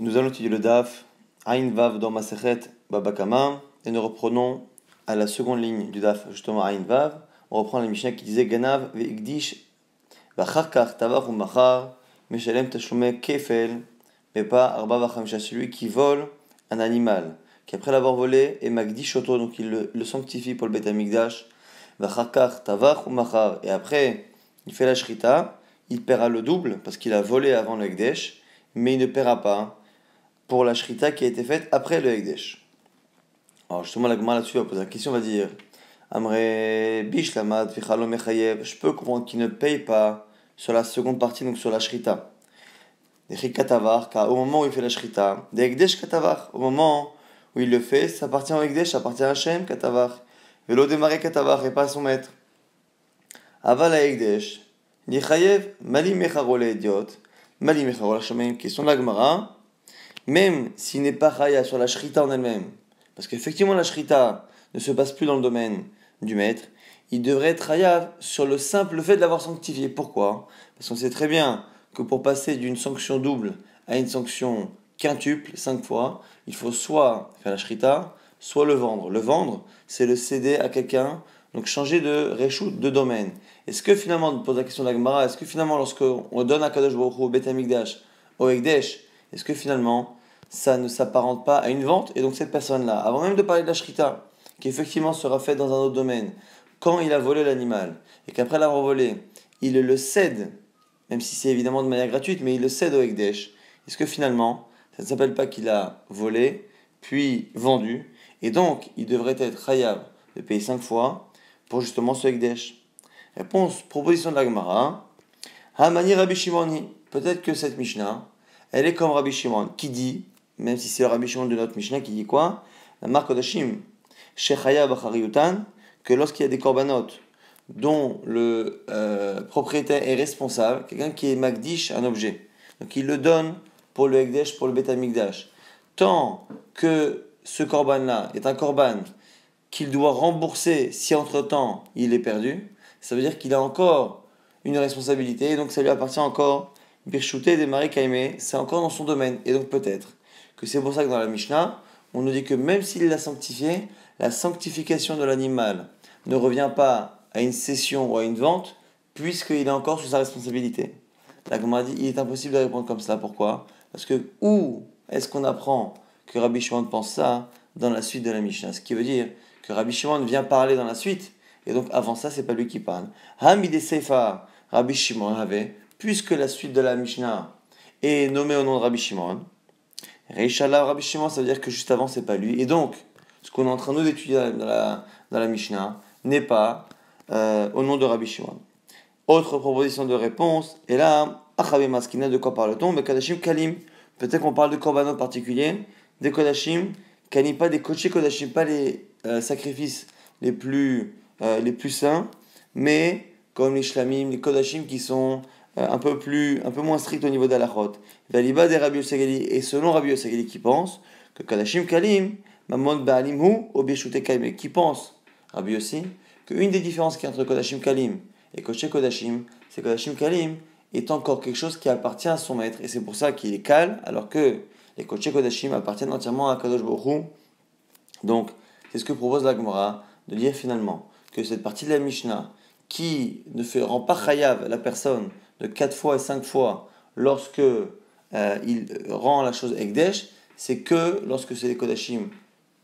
Nous allons étudier le Daf, Ain Vav dans Masechet Baba Kama, et nous reprenons à la seconde ligne du Daf, justement Ain Vav. On reprend la Mishnah qui disait Ganav ve'igdish v'acharkar tavach u'machar meshalem tashlume kefel mais pas arba v'chamisha, celui qui vole un animal, qui après l'avoir volé est magdish oto, donc il le sanctifie pour le Beth Amikdash, v'acharkar tavach u'machar, et après il fait la shrita, il paiera le double parce qu'il a volé avant le Ekdesh, mais il ne paiera pas pour la shrita qui a été faite après le Ekdesh. Alors justement, la Gemara là-dessus va poser la question, va dire Amre bish lamad vichalo mechayev. Je peux comprendre qu'il ne paye pas sur la seconde partie, donc sur la shrita. Des katavar, car au moment où il fait la shrita, des Ekdesh katavar, au moment où il le fait, ça appartient au Ekdesh, ça appartient à Hachem katavar. Velo démarrer katavar et pas à son maître. Aval à Ekdesh, nichayev, mali mecharole idiot, mali mecharole Hachem, question de la Gemara. Même s'il n'est pas chaya sur la shrita en elle-même, parce qu'effectivement la shrita ne se passe plus dans le domaine du maître, il devrait être chaya sur le simple fait de l'avoir sanctifié. Pourquoi ? Parce qu'on sait très bien que pour passer d'une sanction double à une sanction quintuple, 5 fois, il faut soit faire la shrita, soit le vendre. Le vendre, c'est le céder à quelqu'un, donc changer de reshoot, de domaine. Est-ce que finalement, on pose la question de la Gemara, est-ce que finalement lorsqu'on donne à Kadosh Baruch Hu, au Beth Amikdash, au Ekdesh, est-ce que finalement ça ne s'apparente pas à une vente? Et donc cette personne-là, avant même de parler de la shrita, qui effectivement sera faite dans un autre domaine, quand il a volé l'animal, et qu'après l'avoir volé, il le cède, même si c'est évidemment de manière gratuite, mais il le cède au Ekdesh, est-ce que finalement, ça ne s'appelle pas qu'il a volé, puis vendu, et donc il devrait être chayav de payer 5 fois pour justement ce Ekdesh? Réponse, proposition de la Gemara, Hamani Rabbi Shimoni, peut-être que cette Mishnah, elle est comme Rabbi Shimon, qui dit, même si c'est le Rabbi Shimon de notre Mishnah, qui dit quoi? La marque d'Hashim, Shechaya Bachariyutan, que lorsqu'il y a des corbanotes dont le propriétaire est responsable, quelqu'un qui est Magdish, un objet, donc il le donne pour le Ekdesh, pour le Beth Amikdash, tant que ce korban-là est un korban qu'il doit rembourser si entre-temps il est perdu, ça veut dire qu'il a encore une responsabilité, et donc ça lui appartient encore. Birshouté des Marie Kaimé, c'est encore dans son domaine. Et donc peut-être que c'est pour ça que dans la Mishnah, on nous dit que même s'il l'a sanctifié, la sanctification de l'animal ne revient pas à une cession ou à une vente, puisqu'il est encore sous sa responsabilité. La Gemara dit, il est impossible de répondre comme ça. Pourquoi ? Parce que où est-ce qu'on apprend que Rabbi Shimon pense ça dans la suite de la Mishnah? Ce qui veut dire que Rabbi Shimon vient parler dans la suite, et donc avant ça, c'est pas lui qui parle. Hamid Seifa, Rabbi Shimon avait, puisque la suite de la Mishnah est nommée au nom de Rabbi Shimon, Reishala Rabbi Shimon, ça veut dire que juste avant, c'est pas lui. Et donc, ce qu'on est en train de nous d'étudier dans la Mishnah n'est pas au nom de Rabbi Shimon. Autre proposition de réponse, et là, Achabe Maskina, de quoi parle-t-on? Mais Kodashim Kalim. Peut-être qu'on parle de korbanot particulier, des Kodashim Kalim, pas des Kodesh Kodashim, pas les sacrifices les plus saints, mais comme les Shlamim, les Kodashim qui sont un peu moins strict au niveau d'Alachot. Valiba des Rabbi Yosegeli, et selon Rabbi Yosegeli qui pense que Kodashim Kalim, Mamon Baalim Hu, Obeshute Kalim, qui pense, Rabbi Yossi, qu'une des différences qu'il y a entre Kodashim Kalim et Kodesh Kodashim, c'est que Kodashim Kalim est encore quelque chose qui appartient à son maître, et c'est pour ça qu'il est kal, alors que les Kodesh Kodashim appartiennent entièrement à Kadosh Baruch Hu. Donc, c'est ce que propose la Gemara, de dire finalement que cette partie de la Mishnah, qui ne rend pas chayav la personne de 4 fois et 5 fois lorsque il rend la chose Ekdesh, c'est que lorsque c'est des Kodashim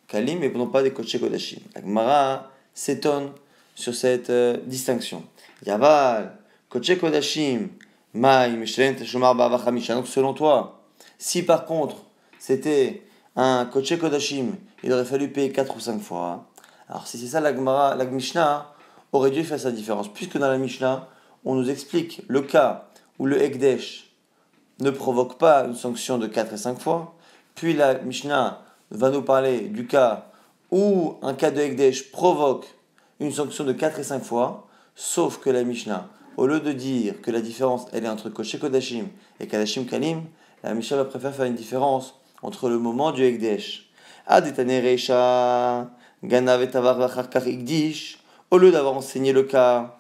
Kalim et non pas des Kodesh Kodashim. La Gemara s'étonne sur cette distinction. Yaval, Kodesh Kodashim, Maï, Mishlen, Teshomar, Bavachamisha. Donc selon toi, si par contre c'était un Kodesh Kodashim, il aurait fallu payer 4 ou 5 fois. Alors si c'est ça la Gemara, la Mishnah aurait dû faire sa différence, puisque dans la Mishnah, on nous explique le cas où le Ekdesh ne provoque pas une sanction de 4 et 5 fois, puis la Mishnah va nous parler du cas où un cas de Ekdesh provoque une sanction de 4 et 5 fois, sauf que la Mishnah, au lieu de dire que la différence elle est entre Kodesh Kodashim et Kodashim Kalim, la Mishnah va préférer faire une différence entre le moment du Ekdesh. Adetane Reisha, Ganav et Tavar Vacharkar Ikdish, au lieu d'avoir enseigné le cas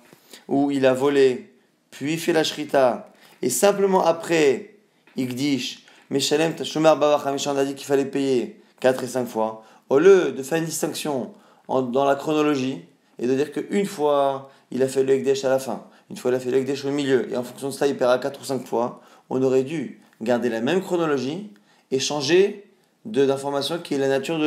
où il a volé, puis fait la shrita, et simplement après, Ikdish, Meshalem Tashlomer Arba Vachamisha, on a dit qu'il fallait payer 4 et 5 fois. Au lieu de faire une distinction dans la chronologie et de dire qu'une fois il a fait le Ekdesh à la fin, une fois il a fait le Ekdesh au milieu, et en fonction de ça il paiera 4 ou 5 fois, on aurait dû garder la même chronologie et changer d'information qui est la nature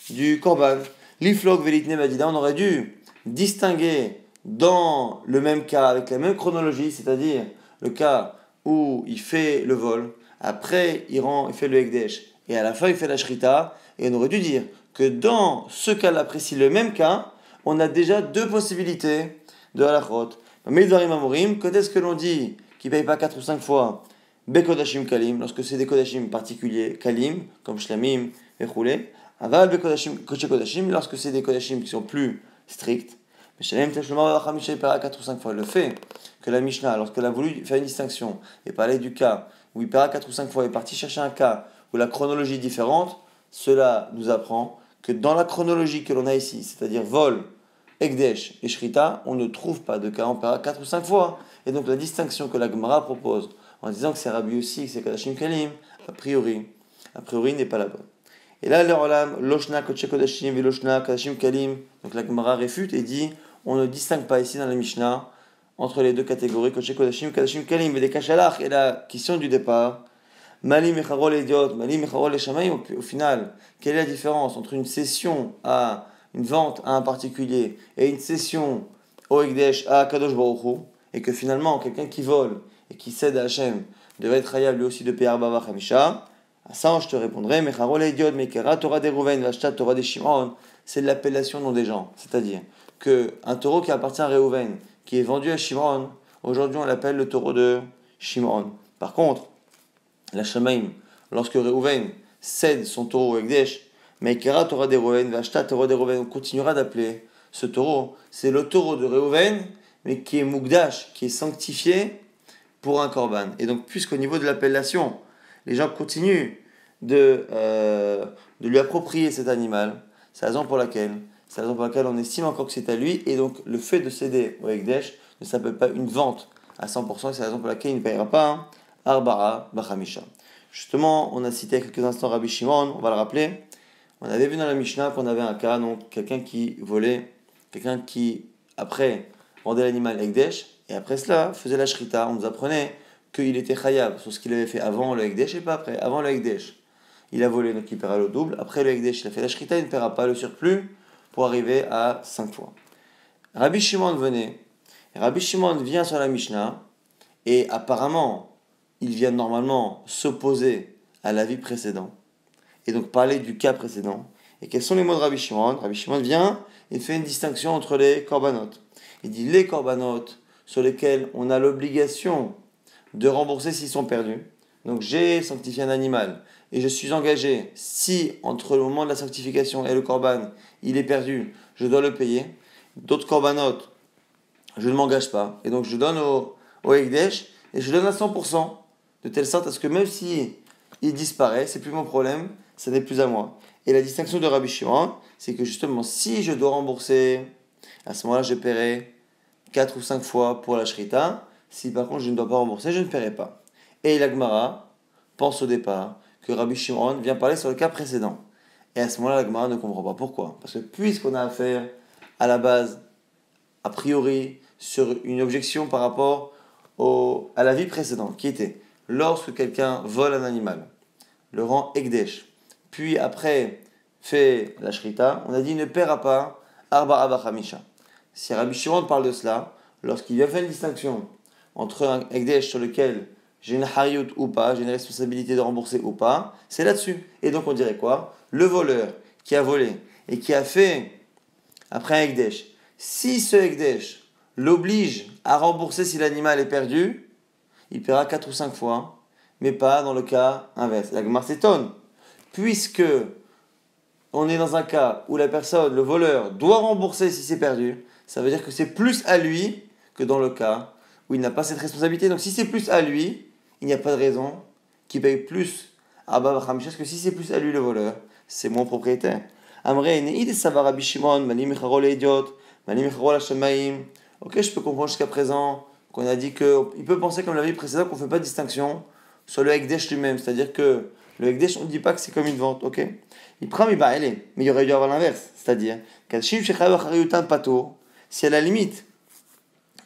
du Korban. L'Iflog Velitne Badida, on aurait dû distinguer dans le même cas, avec la même chronologie, c'est-à-dire le cas où il fait le vol, après il fait le Ekdesh, et à la fin il fait la Shrita, et on aurait dû dire que dans ce cas-là précis, le même cas, on a déjà deux possibilités de halachot. Mais Dvarim Amorim, quand est-ce que l'on dit qu'il ne paye pas 4 ou 5 fois Bekodashim Kalim, lorsque c'est des Kodashim particuliers, Kalim, comme Shlamim et Choulé, Aval Bekodashim Koche Kodashim, lorsque c'est des Kodashim qui sont plus stricts, mais Shalem Teshlomar Vachamisha il paiera 4 ou 5 fois. Le fait que la Mishnah, lorsqu'elle a voulu faire une distinction et parler du cas où il paiera 4 ou 5 fois, est parti chercher un cas où la chronologie est différente, cela nous apprend que dans la chronologie que l'on a ici, c'est-à-dire vol, Ekdesh et Shrita, on ne trouve pas de cas où on paiera 4 ou 5 fois. Et donc la distinction que la Gemara propose en disant que c'est Rabbi aussi, que c'est Kodashim Kalim, a priori n'est pas la bonne. Et là, le Olam, Loshna Kodesh Kodashim et Loshna Kodashim Kalim, donc la Gemara réfute et dit on ne distingue pas ici dans la Mishnah entre les deux catégories, Kodesh Kodashim, Kodashim Kalim, et des Kashalach, et la question du départ, Malim et Charol Idiot, Malim et Charol Shamaim, au final, quelle est la différence entre une cession à une vente à un particulier et une cession au Ekdesh à Kadosh Baruch Hu, et que finalement, quelqu'un qui vole et qui cède à Hachem devait être hayab lui aussi de payer Arba Vachamisha. À ça, je te répondrai, Mecharol Idiot, Mekera Torah des Rouven, Vashtat Torah des Shimon, c'est de l'appellation nom des gens. C'est-à-dire qu'un taureau qui appartient à Reuven, qui est vendu à Shimon, aujourd'hui on l'appelle le taureau de Shimon. Par contre, la Shamaim, lorsque Reuven cède son taureau au Ekdesh, Mekera Torah des Rouven, Vashtat Torah des Rouven, on continuera d'appeler ce taureau, c'est le taureau de Reuven, mais qui est Mugdash, qui est sanctifié pour un korban. Et donc, puisqu'au niveau de l'appellation, les gens continuent de lui approprier cet animal, c'est la raison pour laquelle on estime encore que c'est à lui, et donc le fait de céder au Ekdesh ne s'appelle pas une vente à 100%, et c'est la raison pour laquelle il ne paiera pas Arbara Bachamisha. Justement, on a cité il y a quelques instants Rabbi Shimon, on va le rappeler. On avait vu dans la Mishnah qu'on avait un cas, donc quelqu'un qui volait, quelqu'un qui, après, rendait l'animal Ekdesh, et après cela, faisait la Shrita. On nous apprenait qu'il était Chayab sur ce qu'il avait fait avant le Ekdesh et pas après. Avant le Ekdesh, il a volé, donc il paiera le double. Après le Ekdesh, il a fait la Shrita, il ne paiera pas le surplus pour arriver à 5 fois. Rabbi Shimon venait, et Rabbi Shimon vient sur la Mishnah, et apparemment, il vient normalement s'opposer à l'avis précédent, et donc parler du cas précédent. Et quels sont les mots de Rabbi Shimon? Rabbi Shimon vient et fait une distinction entre les korbanot. Il dit les korbanot sur lesquels on a l'obligation de rembourser s'ils sont perdus. Donc j'ai sanctifié un animal et je suis engagé, si entre le moment de la sanctification et le korban, il est perdu, je dois le payer. D'autres korbanot, je ne m'engage pas. Et donc je donne au Ekdesh et je donne à 100%, de telle sorte à ce que même si il disparaît, c'est plus mon problème, ça n'est plus à moi. Et la distinction de Rabbi Shimon, c'est que justement, si je dois rembourser, à ce moment-là, je paierai 4 ou 5 fois pour la Shrita. Si par contre je ne dois pas rembourser, je ne paierai pas. Et la Gemara pense au départ que Rabbi Shimon vient parler sur le cas précédent. Et à ce moment-là, la Gemara ne comprend pas pourquoi. Parce que puisqu'on a affaire à la base, a priori, sur une objection par rapport à la vie précédente, qui était lorsque quelqu'un vole un animal, le rend Ekdesh, puis après fait la Shrita, on a dit il ne paiera pas Arba Bachamisha. Si Rabbi Shimon parle de cela, lorsqu'il vient faire une distinction entre un Ekdesh sur lequel j'ai une hariout ou pas, j'ai une responsabilité de rembourser ou pas, c'est là-dessus. Et donc on dirait quoi? Le voleur qui a volé et qui a fait après un Ekdesh, si ce Ekdesh l'oblige à rembourser si l'animal est perdu, il paiera 4 ou 5 fois, mais pas dans le cas inverse. La Gemara s'étonne, puisque on est dans un cas où la personne, le voleur, doit rembourser si c'est perdu, ça veut dire que c'est plus à lui que dans le cas où il n'a pas cette responsabilité. Donc si c'est plus à lui, il n'y a pas de raison qu'il paye plus à Abba Bachamisha, parce que si c'est plus à lui le voleur, c'est mon propriétaire. Amrei Neid Savar Rabbi Shimon, Malim Mecharol Idiot, Malim Mecharol Hashamaim. Ok, je peux comprendre jusqu'à présent qu'on a dit qu'il peut penser comme la vie précédente qu'on ne fait pas de distinction sur le Ekdesh lui-même. C'est-à-dire que le Ekdesh, on ne dit pas que c'est comme une vente, ok? Il prend mais il y aurait dû avoir l'inverse. C'est-à-dire, si à la limite,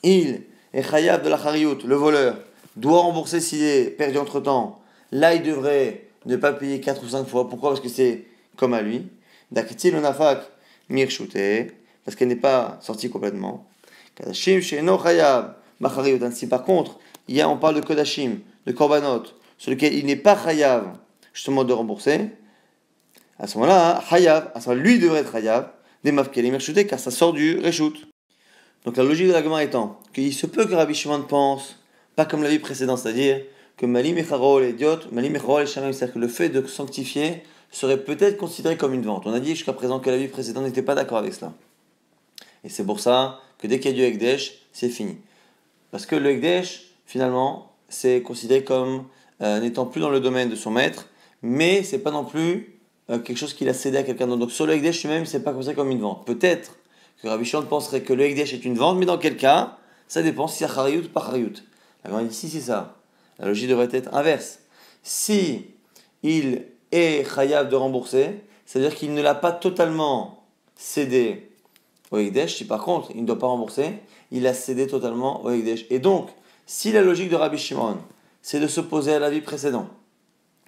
il est chayav de la chariout, le voleur, doit rembourser s'il est perdu entre-temps, là il devrait ne pas payer 4 ou 5 fois. Pourquoi? Parce que c'est comme à lui. Daktil onafak mirshute, parce qu'elle n'est pas sortie complètement. Kadashim she'eno chayav b'chariout. Si par contre, on parle de kodashim, de korbanot, sur lequel il n'est pas chayav justement de rembourser, à ce moment-là, chayav, à ce moment-là, lui devrait être chayav, des mafkelim mirshute, car ça sort du reshut. Donc la logique de la Gemara étant qu'il se peut que Rabbi Shimon pense, pas comme la vie précédente, c'est-à-dire que Malim Echarol est idiote, Malim Echarol est Shamim, c'est-à-dire que le fait de sanctifier serait peut-être considéré comme une vente. On a dit jusqu'à présent que la vie précédente n'était pas d'accord avec cela. Et c'est pour ça que dès qu'il y a du Ekdesh, c'est fini. Parce que le Ekdesh, finalement, c'est considéré comme n'étant plus dans le domaine de son maître, mais c'est pas non plus quelque chose qu'il a cédé à quelqu'un d'autre. Donc sur le Ekdesh lui-même, c'est pas considéré comme une vente. Peut-être que Rabbi Shimon penserait que le Ekdesh est une vente, mais dans quel cas, ça dépend si c'est Chariout ou pas Chariout. La Gemara dit si c'est ça. La logique devrait être inverse. Si il est chayav de rembourser, c'est-à-dire qu'il ne l'a pas totalement cédé au Ekdesh. Si par contre, il ne doit pas rembourser, il a cédé totalement au Ekdesh. Et donc, si la logique de Rabbi Shimon, c'est de s'opposer à la vie précédente,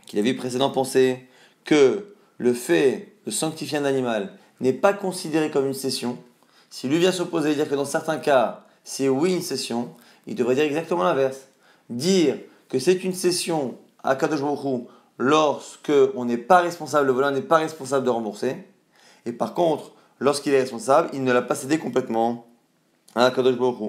qu'il la vie précédente pensait que le fait de sanctifier un animal n'est pas considéré comme une cession, si lui vient s'opposer et dire que dans certains cas, c'est oui une cession, il devrait dire exactement l'inverse. Dire que c'est une cession à Kadosh Baruch Hu lorsque on n'est pas responsable, le voleur n'est pas responsable de rembourser. Et par contre, lorsqu'il est responsable, il ne l'a pas cédé complètement à Kadosh Baruch Hu.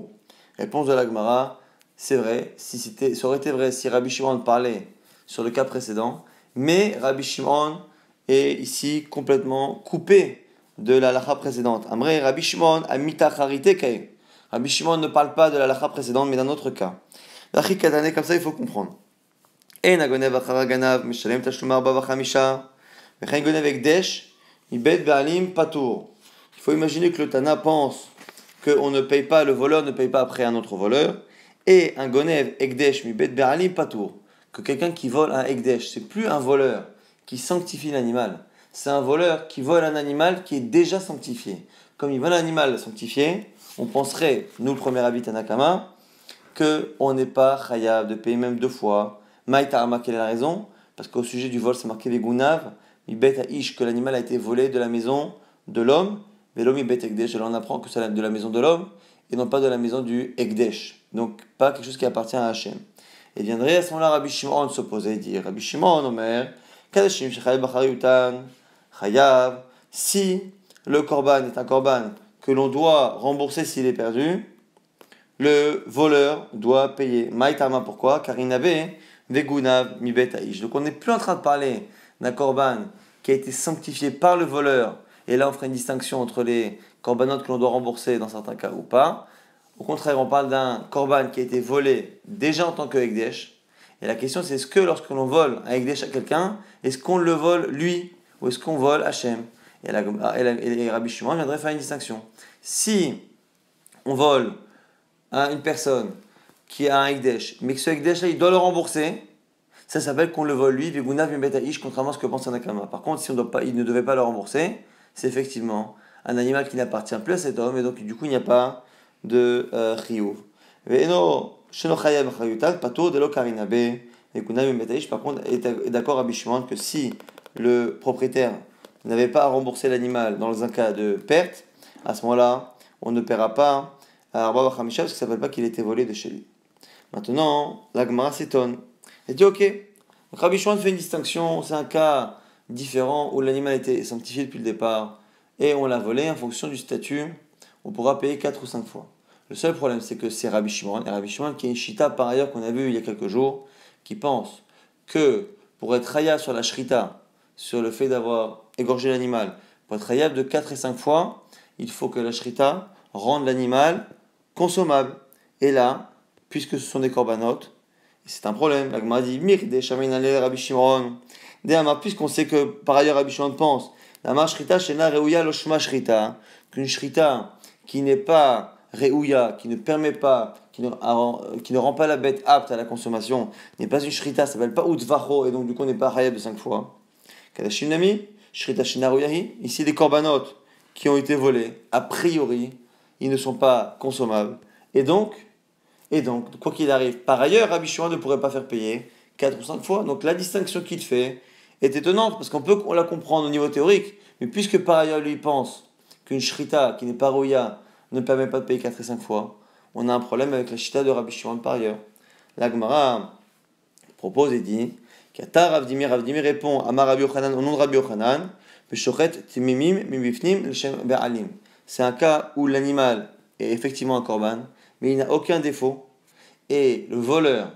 Réponse de la Gemara, c'est vrai, ça aurait été vrai si Rabbi Shimon parlait sur le cas précédent, mais Rabbi Shimon est ici complètement coupé de la halakha précédente. Amrei Rabbi Shimon amita charite kei. Rabbi Shimon ne parle pas de la halakha précédente, mais d'un autre cas. L'achik katane, comme ça, il faut comprendre. En agonev achara ganav mishalem tashlum arba v'chamisha. V'chein gonev ekdesh ibed ba'alim patour. Il faut imaginer que le Tana pense qu'on ne paye pas, le voleur ne paye pas après un autre voleur. Et un gonev ekdesh ibed ba'alim patour. Que quelqu'un qui vole un ekdesh, c'est plus un voleur qui sanctifie l'animal. C'est un voleur qui vole un animal qui est déjà sanctifié. Comme il vole un animal sanctifié, on penserait, nous le premier avis Tanakama, qu'on n'est pas chayav de payer même 2 fois. Maïtarama, quelle est la raison? Parce qu'au sujet du vol, c'est marqué Vegunav, Mibet Aish, que l'animal a été volé de la maison de l'homme, Velo Mibet Ekdesh, alors on apprend que c'est de la maison de l'homme, et non pas de la maison du Ekdesh. Donc pas quelque chose qui appartient à Hachem. Et viendrait à ce moment-là Rabbi Shimon s'opposer et dire, Rabbi Shimon, Omer, Kadashim Shechayel Bachariutan, Chayav, si le korban est un korban que l'on doit rembourser s'il est perdu, le voleur doit payer. Maïtama, pourquoi? Car il n'avait vegunav mibet aish. Donc on n'est plus en train de parler d'un korban qui a été sanctifié par le voleur. Et là on ferait une distinction entre les korbanotes que l'on doit rembourser dans certains cas ou pas. Au contraire, on parle d'un korban qui a été volé déjà en tant que Ekdesh. Et la question c'est, est-ce que lorsque l'on vole un Ekdesh à quelqu'un, est-ce qu'on le vole lui ou est-ce qu'on vole Hachem? Et Rabbi Shimon viendrait faire une distinction. Si on vole à une personne qui a un Ekdesh, mais que ce Ekdesh là il doit le rembourser, ça s'appelle qu'on le vole lui, Vegunav Mibetaish, contrairement à ce que pense Tanakama. Par contre, si il ne devait pas le rembourser, c'est effectivement un animal qui n'appartient plus à cet homme, et donc du coup il n'y a pas de chiyuv. Par contre, est d'accord Rabbi Shimon que si le propriétaire n'avait pas à rembourser l'animal dans un cas de perte, à ce moment-là, on ne paiera pas à Arba Bachamisha parce que ça ne s'appelle pas qu'il était volé de chez lui. Maintenant, la Gemara s'étonne. Elle dit ok, donc Rabbi Shimon fait une distinction, c'est un cas différent où l'animal était sanctifié depuis le départ et on l'a volé en fonction du statut, on pourra payer 4 ou 5 fois. Le seul problème, c'est que c'est Rabbi Shimon, et Rabbi Shimon qui est une shita par ailleurs qu'on a vu il y a quelques jours, qui pense que pour être raya sur la shrita, sur le fait d'avoir égorgé l'animal, pour être rayable de 4 et 5 fois, il faut que la shrita rende l'animal consommable. Et là, puisque ce sont des corbanotes, c'est un problème. La Gemara dit Mirde Shaminale Rabbi Shimon. Puisqu'on sait que par ailleurs Rabbi Shimon pense la shrita shena reuya loshma shrita, qu'une shrita qui n'est pas reuya, qui ne permet pas, qui ne rend pas la bête apte à la consommation, n'est pas une shrita, ça s'appelle pas udvacho, et donc du coup on n'est pas hayab de 5 fois. Kadashim nami, shrita shinaruyahi, ici les korbanot qui ont été volés, a priori, ils ne sont pas consommables. Et donc, quoi qu'il arrive, par ailleurs, Rabbi Shimon ne pourrait pas faire payer 4 ou 5 fois. Donc la distinction qu'il fait est étonnante, parce on la comprendre au niveau théorique, mais puisque par ailleurs lui pense qu'une shrita qui n'est pas rouya ne permet pas de payer 4 et 5 fois, on a un problème avec la shrita de Rabbi Shimon par ailleurs. La Gemara propose et dit Kata Ravdimir répond à Rabbi Yochanan au nom de Rabbi Yochanan, c'est un cas où l'animal est effectivement un korban, mais il n'a aucun défaut, et le voleur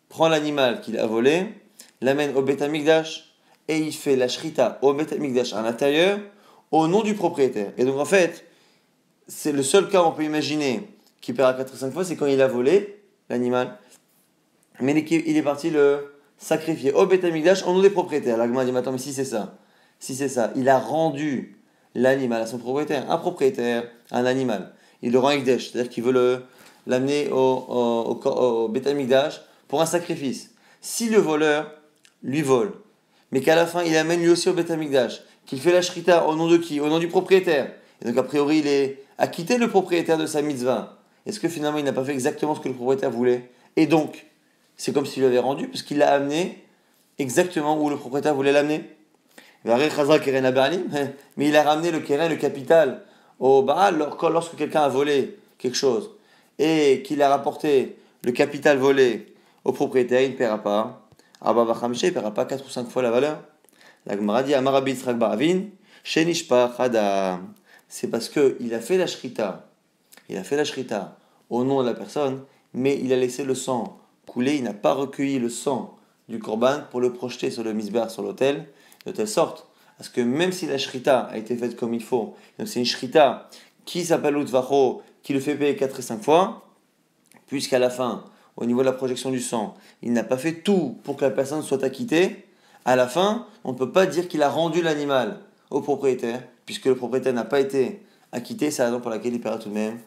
prend l'animal qu'il a volé, l'amène au Beth Amikdash, et il fait la shrita au Beth Amikdash à l'intérieur, au nom du propriétaire. Et donc en fait, c'est le seul cas où on peut imaginer qu'il paiera 4 ou 5 fois, c'est quand il a volé l'animal, mais il est parti le sacrifier au Beth Amikdash au nom des propriétaires. La Gemara dit, attends, mais si c'est ça, il a rendu l'animal à son propriétaire. Un propriétaire, un animal, il le rend Ekdesh, c'est-à-dire qu'il veut l'amener au Beth Amikdash pour un sacrifice. Si le voleur lui vole, mais qu'à la fin il amène lui aussi au Beth Amikdash, qu'il fait la shrita au nom de qui? Au nom du propriétaire. Et donc a priori il est acquitté le propriétaire de sa mitzvah. Est-ce que finalement il n'a pas fait exactement ce que le propriétaire voulait? Et donc, c'est comme s'il l'avait rendu, parce qu'il l'a amené exactement où le propriétaire voulait l'amener. Mais il a ramené le keren, le capital, au Baal lorsque quelqu'un a volé quelque chose et qu'il a rapporté le capital volé au propriétaire, il ne paiera pas. Il ne paiera pas 4 ou 5 fois la valeur. La Gemara dit Amarabi Yitzhak Baravin, Shenishpach Adam. C'est parce qu'il a fait la shrita. Il a fait la shrita au nom de la personne, mais il a laissé le sang couler. Il n'a pas recueilli le sang du korban pour le projeter sur le misbar, sur l'autel, de telle sorte parce que même si la shrita a été faite comme il faut, donc c'est une shrita qui s'appelle Utvacho, qui le fait payer 4 et 5 fois, puisqu'à la fin, au niveau de la projection du sang, il n'a pas fait tout pour que la personne soit acquittée, à la fin, on ne peut pas dire qu'il a rendu l'animal au propriétaire, puisque le propriétaire n'a pas été acquitté, c'est la raison pour laquelle il paiera tout de même.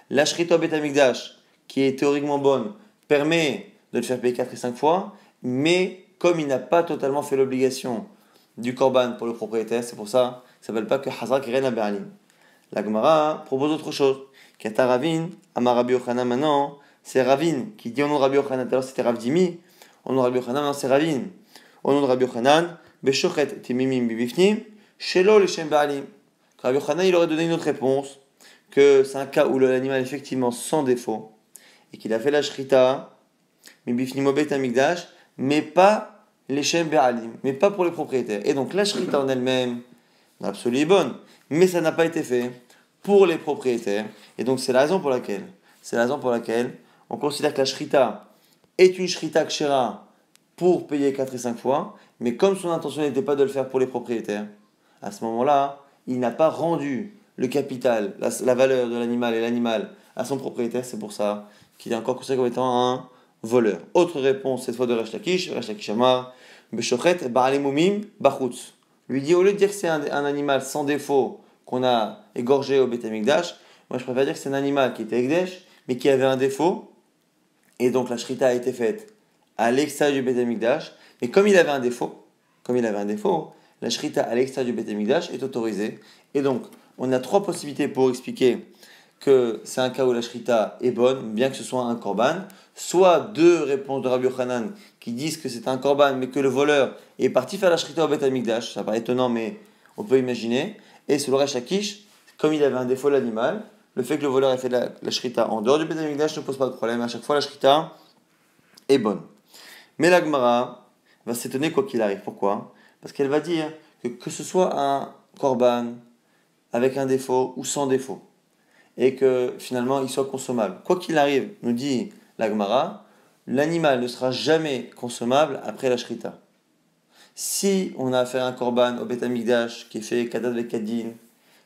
La shrita Bet Amikdash, qui est théoriquement bonne, permet de le faire payer 4 et 5 fois, mais comme il n'a pas totalement fait l'obligation du korban pour le propriétaire, c'est pour ça que ça ne s'appelle pas que Hazak Ren Abe'alim. La Gemara propose autre chose. Kata Ravin, Amar Rabbi Yochanan maintenant, c'est Ravin qui dit au nom de Rabbi Yochanan. Tout à l'heure c'était Rav Dimi, au nom de Rabbi Yochanan, maintenant c'est Ravin. Au nom de Rabbi Yochanan, Beshochet Timimim Bibifnim, Shelo Leshem Ba'alim. Rabbi Yochanan il aurait donné une autre réponse, que c'est un cas où l'animal est effectivement sans défaut, et qu'il a fait la shrita, Bibifnim Obet Amikdash, mais pas les Shem Be'alim, mais pas pour les propriétaires. Et donc la shrita en elle-même, dans l'absolu est bonne, mais ça n'a pas été fait pour les propriétaires. Et donc c'est la raison pour laquelle on considère que la shrita est une shrita kshera pour payer 4 et 5 fois, mais comme son intention n'était pas de le faire pour les propriétaires, à ce moment-là, il n'a pas rendu le capital, la valeur de l'animal et l'animal à son propriétaire, c'est pour ça qu'il est encore considéré comme étant un voleur. Autre réponse, cette fois de Resh Lakish Amar, Beshochet Ba'alimumim Bachutz. Lui dit, au lieu de dire que c'est un animal sans défaut qu'on a égorgé au Beth Amikdash, moi je préfère dire que c'est un animal qui était Ekdesh, mais qui avait un défaut, et donc la shrita a été faite à l'extérieur du Beth Amikdash, mais comme il avait un défaut, la shrita à l'extérieur du Beth Amikdash est autorisée, et donc on a 3 possibilités pour expliquer que c'est un cas où la shrita est bonne, bien que ce soit un korban, soit 2 réponses de Rabbi Yochanan qui disent que c'est un korban, mais que le voleur est parti faire la shrita au Beth Amikdash, ça paraît étonnant, mais on peut imaginer, et sur le Resh Lakish, comme il avait un défaut l'animal, le fait que le voleur ait fait la shrita en dehors du Beth Amikdash ne pose pas de problème, à chaque fois la shrita est bonne. Mais la Gemara va s'étonner quoi qu'il arrive. Pourquoi? Parce qu'elle va dire que ce soit un korban avec un défaut ou sans défaut, et que finalement il soit consommable. Quoi qu'il arrive, nous dit la Gemara, l'animal ne sera jamais consommable après la shrita. Si on a fait un korban au Beth Amikdash qui est fait kadat vekadin,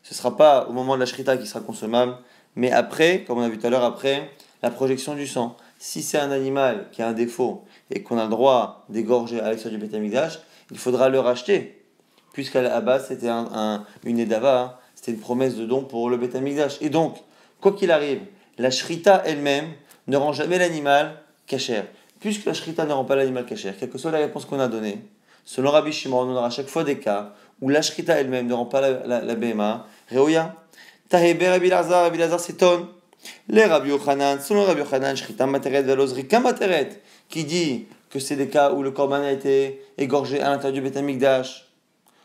ce ne sera pas au moment de la shrita qui sera consommable, mais après, comme on a vu tout à l'heure, après la projection du sang. Si c'est un animal qui a un défaut et qu'on a le droit d'égorger à l'extérieur du Beth Amikdash, il faudra le racheter, puisqu'à la base c'était une edava, c'était une promesse de don pour le Beth Amikdash. Et donc, quoi qu'il arrive, la shrita elle-même ne rend jamais l'animal kasher. Puisque la shrita ne rend pas l'animal kasher, quelle que soit la réponse qu'on a donnée, selon Rabbi Shimon, on aura à chaque fois des cas où la shrita elle-même ne rend pas la BMA. Reouya. Tahebe Rabbi Lazar s'étonne. Les Rabbi Yochanan, selon Rabbi Yochanan, shrita materet velozrika materet, qui dit que c'est des cas où le korban a été égorgé à l'intérieur du Beth Amikdash,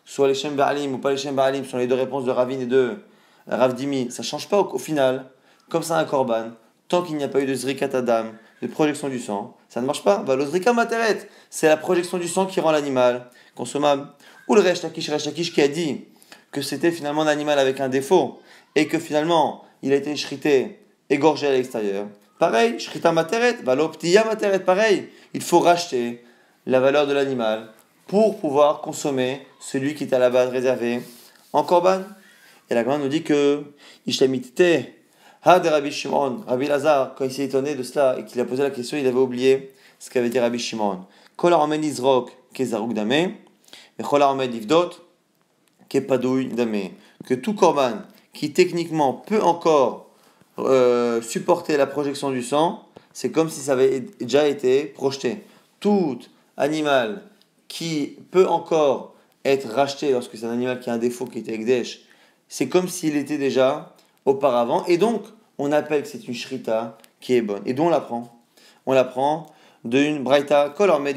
soit les Shem Ba'alim ou pas les Shem Ba'alim, sont les deux réponses de Ravine et de Rav Dimi, ça ne change pas au final, comme ça un korban, tant qu'il n'y a pas eu de zrikat adam, de projection du sang, ça ne marche pas. Le zrika materet, c'est la projection du sang qui rend l'animal consommable. Ou le Resh Lakish qui a dit que c'était finalement un animal avec un défaut, et que finalement il a été shrité, égorgé à l'extérieur. Pareil, shrita materet, valoptiya materet, pareil, il faut racheter la valeur de l'animal pour pouvoir consommer celui qui est à la base réservé en korban. Et la Gemara nous dit que Ishtamitite, de Rabbi Shimon, Rabbi Lazar, quand il s'est étonné de cela et qu'il a posé la question, il avait oublié ce qu'avait dit Rabbi Shimon. Kol ha'omed izrok kezaruk dameh, et kol ha'omed livdot kepadouy dameh. Que tout korban qui techniquement peut encore supporter la projection du sang, c'est comme si ça avait déjà été projeté. Tout animal qui peut encore être racheté lorsque c'est un animal qui a un défaut qui était ekdesh, c'est comme s'il était déjà auparavant, et donc on appelle que c'est une shrita qui est bonne. Et d'où on l'apprend? On l'apprend d'une braïta, kol ormed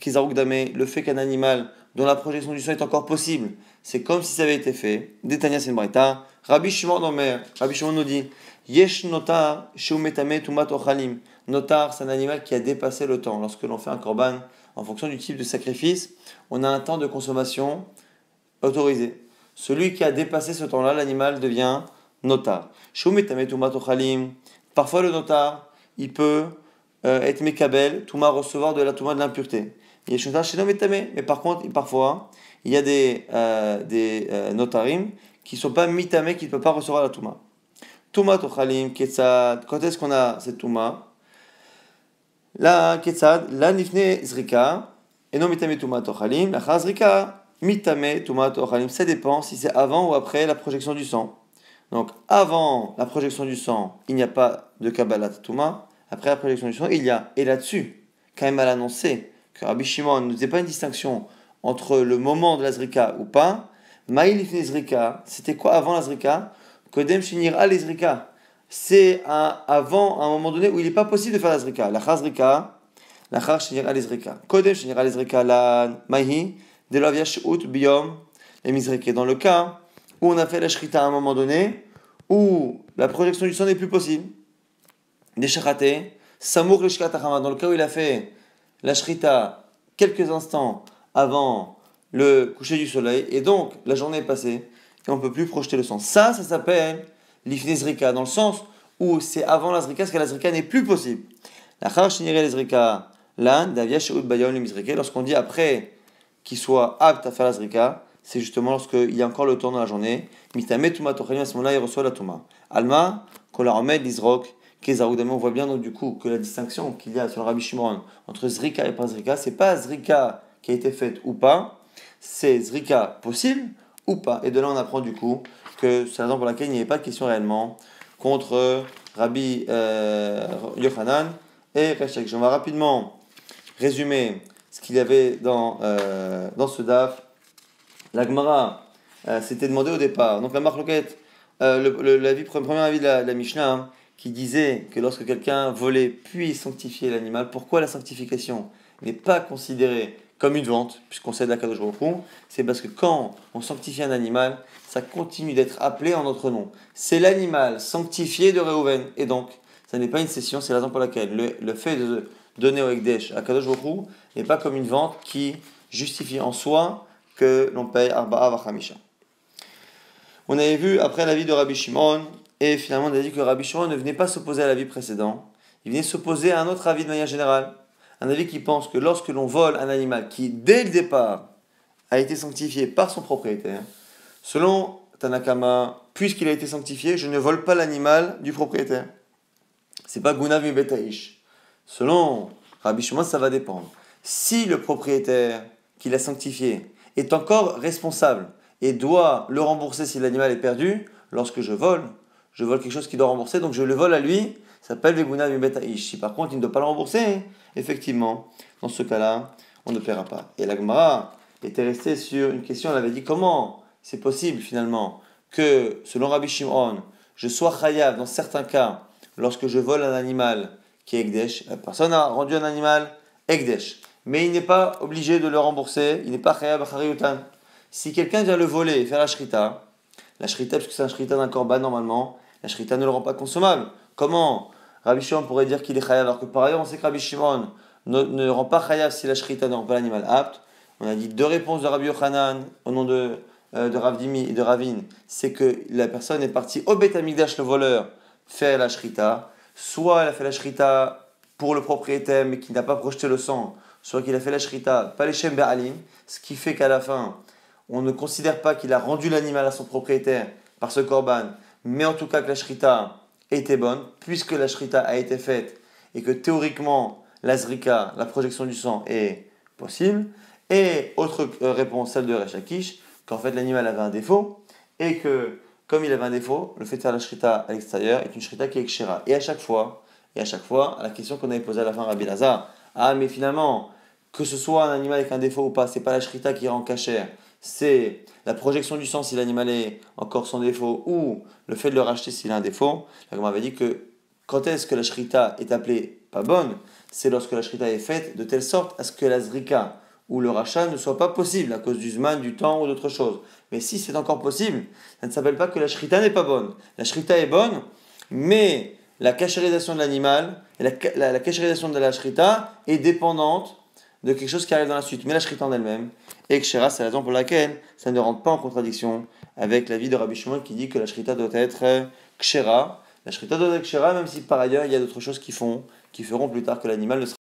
kizaruk dameh, le fait qu'un animal dont la projection du sang est encore possible, c'est comme si ça avait été fait. Détania, c'est une braïta. Rabbi Shimon nous dit, yesh notar sheumetame tumat ochalim. Notar, c'est un animal qui a dépassé le temps. Lorsque l'on fait un korban, en fonction du type de sacrifice, on a un temps de consommation autorisé. Celui qui a dépassé ce temps-là, l'animal devient notar. Parfois, le notar, il peut être mekabel, touma, recevoir de la touma de l'impureté. Mais par contre, parfois, il y a des notarim qui ne sont pas mitame, qui ne peuvent pas recevoir la touma. Touma tochalim, ketzad. Quand est-ce qu'on a cette touma? La ketzad, la nifne zrika, et non mitame touma tochalim, la chazrika. Mitame, tumat, ochalim, ça dépend si c'est avant ou après la projection du sang. Donc, avant la projection du sang, il n'y a pas de kabbalat tuma. Après la projection du sang, il y a. Et là-dessus, quand même à l'annoncer que Rabbi Shimon ne faisait pas une distinction entre le moment de la zrika ou pas. Maïlifne zrika, c'était quoi avant la zrika? Kodem shinir al zrika. C'est avant, à un moment donné, où il n'est pas possible de faire la zrika. La chazrika, la char shinir al zrika. Kodem shinir al zrika, la mahi. Dans le cas où on a fait la shrita à un moment donné, où la projection du sang n'est plus possible, des sharaté, samour dans le cas où il a fait la shrita quelques instants avant le coucher du soleil, et donc la journée est passée, et on ne peut plus projeter le sang. Ça s'appelle l'ifne zrika, dans le sens où c'est avant la zrika, parce que la zrika n'est plus possible. La char shinire les zrika, l'an, davia sheut bayon le mizrike, lorsqu'on dit après qu'il soit apte à faire la zrika, c'est justement lorsqu'il y a encore le temps dans la journée. Mitame tuma tochalim, à ce moment-là, il reçoit la tuma. Alma, kolaromed, l'izrok, kezarudame. On voit bien donc du coup que la distinction qu'il y a sur le Rabbi Shimon entre zrika et pas zrika, c'est pas zrika qui a été faite ou pas, c'est zrika possible ou pas. Et de là, on apprend du coup que c'est la raison pour laquelle il n'y avait pas de question réellement contre Rabbi Yochanan et Reshek. Je vais rapidement résumer ce qu'il y avait dans ce daf. La Gemara s'était demandé au départ. Donc la marloquette, premier avis de la Mishnah, hein, qui disait que lorsque quelqu'un volait puis sanctifiait l'animal, pourquoi la sanctification n'est pas considérée comme une vente, puisqu'on cède à Kadosh Baruch Hu, c'est parce que quand on sanctifie un animal, ça continue d'être appelé en notre nom. C'est l'animal sanctifié de Réhouven, et donc ça n'est pas une cession, c'est la raison pour laquelle le fait de donner au Ekdesh à Kadosh Baruch Hu n'est pas comme une vente qui justifie en soi que l'on paye Arba'a Vachamisha. On avait vu après l'avis de Rabbi Shimon, et finalement on a dit que Rabbi Shimon ne venait pas s'opposer à l'avis précédent, il venait s'opposer à un autre avis de manière générale. Un avis qui pense que lorsque l'on vole un animal qui, dès le départ, a été sanctifié par son propriétaire, selon Tanakama, puisqu'il a été sanctifié, je ne vole pas l'animal du propriétaire. C'est pas Gunav mi Betaïsh. Selon Rabbi Shimon, ça va dépendre. Si le propriétaire qui l'a sanctifié est encore responsable et doit le rembourser si l'animal est perdu, lorsque je vole, je vole quelque chose qu'il doit rembourser, donc je le vole à lui, ça s'appelle Veguna Mibet Aish. Si par contre il ne doit pas le rembourser, effectivement, dans ce cas-là, on ne paiera pas. Et la Gemara était restée sur une question, elle avait dit comment c'est possible finalement que, selon Rabbi Shimon, je sois chayav dans certains cas, lorsque je vole un animal qui est Ekdesh, la personne a rendu un animal Ekdesh, mais il n'est pas obligé de le rembourser, il n'est pas chayav achariyutan. Si quelqu'un vient le voler et faire la shrita, parce que c'est un shrita d'un korban normalement, la shrita ne le rend pas consommable. Comment Rabbi Shimon pourrait dire qu'il est chayav alors que par ailleurs on sait que Rabbi Shimon ne rend pas chayav si la shrita ne rend pas l'animal apte? On a dit deux réponses de Rabbi Yochanan au nom de Rav Dimi et de Ravin, c'est que la personne est partie au Beth Amikdash, le voleur, faire la shrita, soit elle a fait la shrita pour le propriétaire mais qui n'a pas projeté le sang, soit qu'il a fait la shrita pas les shem be'alim, ce qui fait qu'à la fin on ne considère pas qu'il a rendu l'animal à son propriétaire par ce korban, mais en tout cas que la shrita était bonne, puisque la shrita a été faite et que théoriquement la zrika, la projection du sang, est possible. Et autre réponse, celle de Resh Lakish, qu'en fait l'animal avait un défaut et que comme il avait un défaut, le fait de faire la shrita à l'extérieur est une shrita qui est kshera. Et à chaque fois, à la question qu'on avait posée à la fin à Rabbi Lazar, ah mais finalement, que ce soit un animal avec un défaut ou pas, c'est pas la shrita qui rend cachère, c'est la projection du sang si l'animal est encore sans défaut ou le fait de le racheter s'il a un défaut. La Gemara avait dit que quand est-ce que la shrita est appelée pas bonne, c'est lorsque la shrita est faite de telle sorte à ce que la zrika ou le rachat ne soit pas possible à cause du zman, du temps ou d'autre chose. Mais si c'est encore possible, ça ne s'appelle pas que la shrita n'est pas bonne. La shrita est bonne, mais la cachérisation de l'animal, et la cachérisation de la shrita est dépendante de quelque chose qui arrive dans la suite. Mais la shrita en elle-même, et kshera, c'est la raison pour laquelle ça ne rentre pas en contradiction avec l'avis de Rabbi Shimon qui dit que la shrita doit être kshera. La shrita doit être kshera, même si par ailleurs il y a d'autres choses qui feront plus tard que l'animal ne sera